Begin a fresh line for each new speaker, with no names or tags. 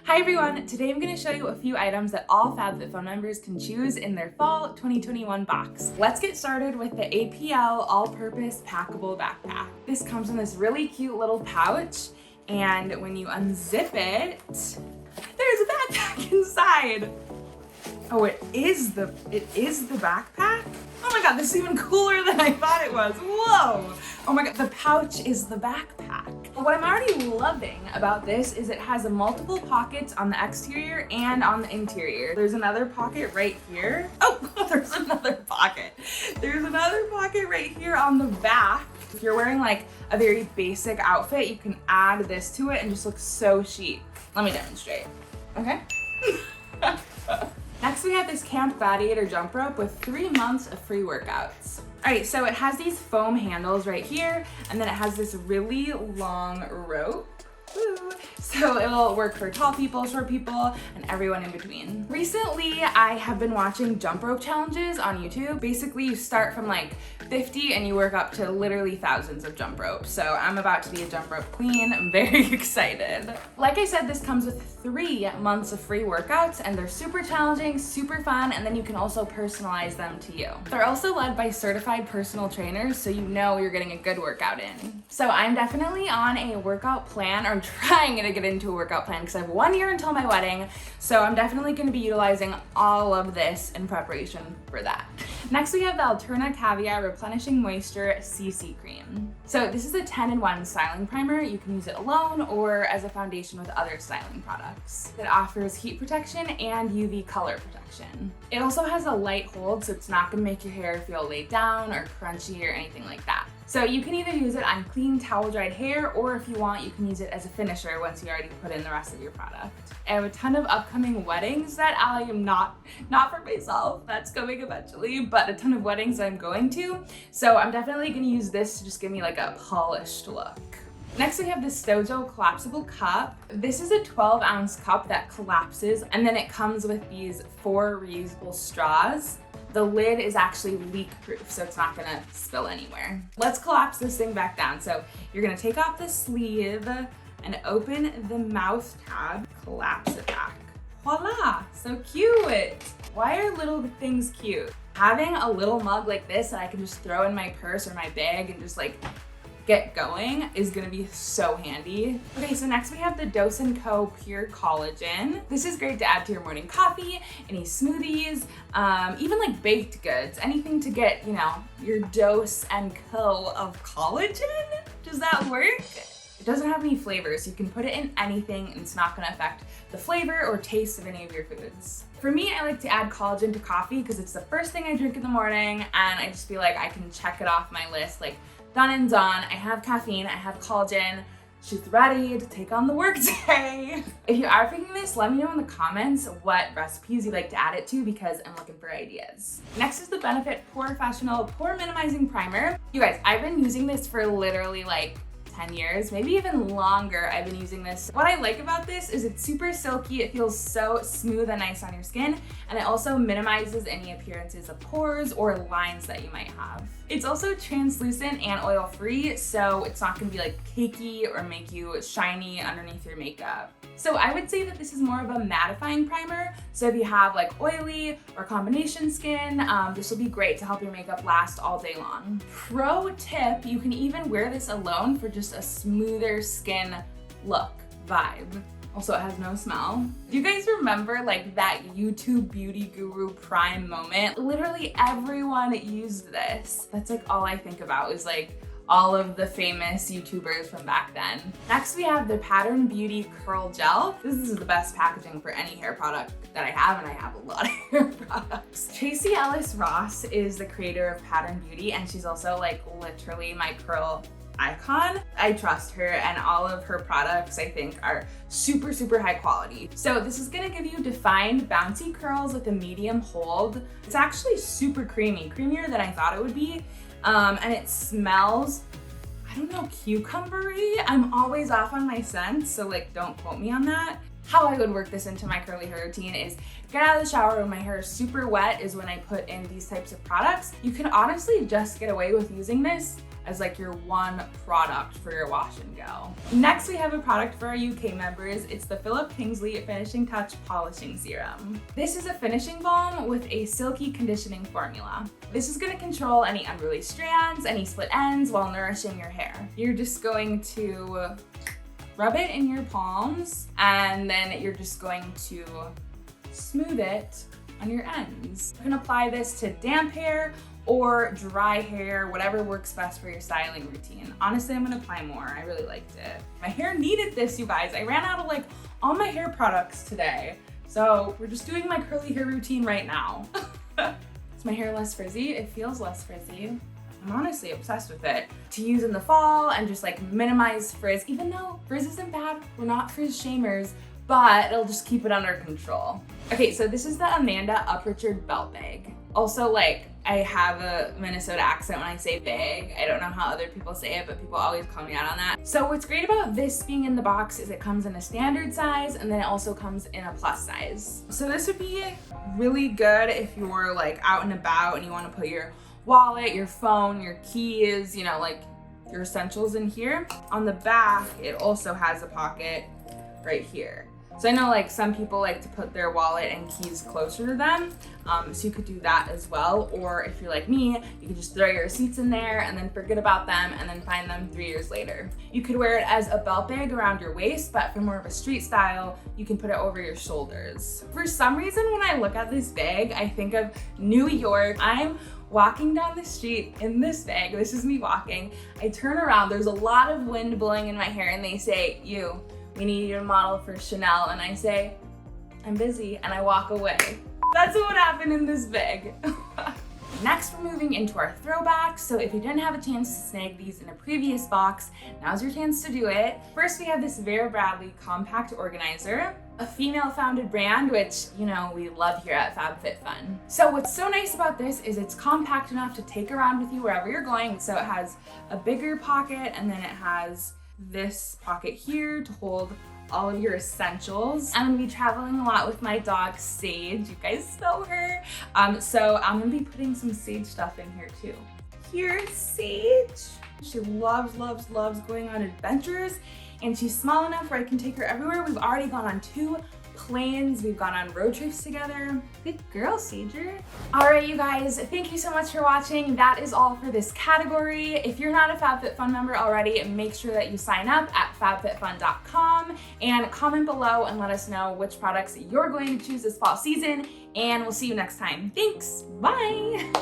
Hi everyone, today I'm going to show you a few items that all FabFitFun members can choose in their fall 2021 box. Let's get started with the APL All-Purpose Packable Backpack. This comes in this really cute little pouch, and when you unzip it, there's a backpack inside. Oh, it is the backpack? Oh my god, this is even cooler than I thought it was. Whoa! Oh my god, the pouch is the backpack. What I'm already loving about this is it has multiple pockets on the exterior and on the interior. There's another pocket right here. Oh, there's another pocket. There's another pocket right here on the back. If you're wearing like a very basic outfit, you can add this to it and just look so chic. Let me demonstrate, okay? Next we have this Camp Gladiator jump rope with 3 months of free workouts. All right, so it has these foam handles right here, and then it has this really long rope. Woo. So it'll work for tall people, short people, and everyone in between. Recently, I have been watching jump rope challenges on YouTube. Basically, you start from like 50 and you work up to literally thousands of jump ropes. So I'm about to be a jump rope queen. I'm very excited. Like I said, this comes with 3 months of free workouts, and they're super challenging, super fun, and then you can also personalize them to you. They're also led by certified personal trainers, so you know you're getting a good workout in. So I'm definitely on a workout plan, or trying to get into a workout plan because I have 1 year until my wedding. So I'm definitely going to be utilizing all of this in preparation for that. Next we have the ALTERNA Caviar Replenishing Moisture CC Cream. So this is a 10-in-1 styling primer. You can use it alone or as a foundation with other styling products. It offers heat protection and UV color protection. It also has a light hold, so it's not going to make your hair feel laid down or crunchy or anything like that. So you can either use it on clean towel dried hair, or if you want, you can use it as a finisher once you already put in the rest of your product. I have a ton of upcoming weddings that I am not for myself, that's coming eventually, but a ton of weddings I'm going to. So I'm definitely gonna use this to just give me like a polished look. Next we have the stojo Collapsible Cup. This is a 12-ounce cup that collapses, and then it comes with these 4 reusable straws. The lid is actually leak-proof, so it's not gonna spill anywhere. Let's collapse this thing back down. So you're gonna take off the sleeve and open the mouth tab, collapse it back. Voila, so cute. Why are little things cute? Having a little mug like this that I can just throw in my purse or my bag and just like get going is gonna be so handy. Okay, so next we have the Dose & Co Pure Collagen. This is great to add to your morning coffee, any smoothies, even like baked goods, anything to get, you know, your Dose & Co of collagen. Does that work? It doesn't have any flavors. You can put it in anything and it's not gonna affect the flavor or taste of any of your foods. For me, I like to add collagen to coffee because it's the first thing I drink in the morning, and I just feel like I can check it off my list, like done and done. I have caffeine, I have collagen. She's ready to take on the workday. If you are picking this, let me know in the comments what recipes you'd like to add it to, because I'm looking for ideas. Next is the Benefit POREfessional Pore Minimizing Primer. You guys, I've been using this for literally like 10 years, maybe even longer. I've been using this. What I like about this is it's super silky. It feels so smooth and nice on your skin, and it also minimizes any appearances of pores or lines that you might have. It's also translucent and oil-free, so it's not gonna be like cakey or make you shiny underneath your makeup. So I would say that this is more of a mattifying primer. So if you have like oily or combination skin, this will be great to help your makeup last all day long. Pro tip, you can even wear this alone for just a smoother skin look vibe. Also, it has no smell. Do you guys remember like that YouTube beauty guru prime moment? Literally everyone used this. That's like all I think about is like all of the famous YouTubers from back then. Next we have the Pattern Beauty Curl Gel. This is the best packaging for any hair product that I have, and I have a lot of hair products. Tracy Ellis Ross is the creator of Pattern Beauty, and she's also like literally my curl icon. I trust her, and all of her products I think are super, super high quality. So this is gonna give you defined bouncy curls with a medium hold. It's actually super creamy, creamier than I thought it would be. And it smells, I don't know, cucumbery. I'm always off on my scents, so like don't quote me on that. How I would work this into my curly hair routine is get out of the shower when my hair is super wet is when I put in these types of products. You can honestly just get away with using this as like your one product for your wash and go. Next, we have a product for our UK members. It's the Kingsley Finishing Touch Polishing Serum. This is a finishing balm with a silky conditioning formula. This is gonna control any unruly strands, any split ends while nourishing your hair. You're just going to rub it in your palms, and then you're just going to smooth it on your ends. You can apply this to damp hair or dry hair, whatever works best for your styling routine. Honestly, I'm gonna apply more. I really liked it. My hair needed this, you guys. I ran out of like all my hair products today. So we're just doing my curly hair routine right now. Is my hair less frizzy? It feels less frizzy. I'm honestly obsessed with it. To use in the fall and just like minimize frizz, even though frizz isn't bad, we're not frizz shamers, but it'll just keep it under control. Okay, so this is the Amanda Uprichard belt bag. Also, like, I have a Minnesota accent when I say bag. I don't know how other people say it, but people always call me out on that. So what's great about this being in the box is it comes in a standard size, and then it also comes in a plus size. So this would be really good if you're like out and about and you want to put your wallet, your phone, your keys, you know, like your essentials in here. On the back, it also has a pocket right here. So I know like some people like to put their wallet and keys closer to them, so you could do that as well. Or if you're like me, you could just throw your receipts in there and then forget about them and then find them 3 years later. You could wear it as a belt bag around your waist, but for more of a street style, you can put it over your shoulders. For some reason, when I look at this bag, I think of New York. I'm walking down the street in this bag. This is me walking. I turn around, there's a lot of wind blowing in my hair, and they say, we need you to model for Chanel. And I say, I'm busy, and I walk away. That's what happened in this bag. Next, we're moving into our throwbacks. So if you didn't have a chance to snag these in a previous box, now's your chance to do it. First, we have this Vera Bradley Compact Organizer, a female-founded brand, which, you know, we love here at FabFitFun. So what's so nice about this is it's compact enough to take around with you wherever you're going. So it has a bigger pocket, and then it has this pocket here to hold all of your essentials. I'm gonna be traveling a lot with my dog Sage. You guys know her. So I'm gonna be putting some Sage stuff in here too. Here's Sage. She loves going on adventures, and she's small enough where I can take her everywhere. We've already gone on 2 planes. We've gone on road trips together. Good girl, Sager. All right, you guys, thank you so much for watching. That is all for this category. If you're not a FabFitFun member already, make sure that you sign up at fabfitfun.com and comment below and let us know which products you're going to choose this fall season, and we'll see you next time. Thanks, bye.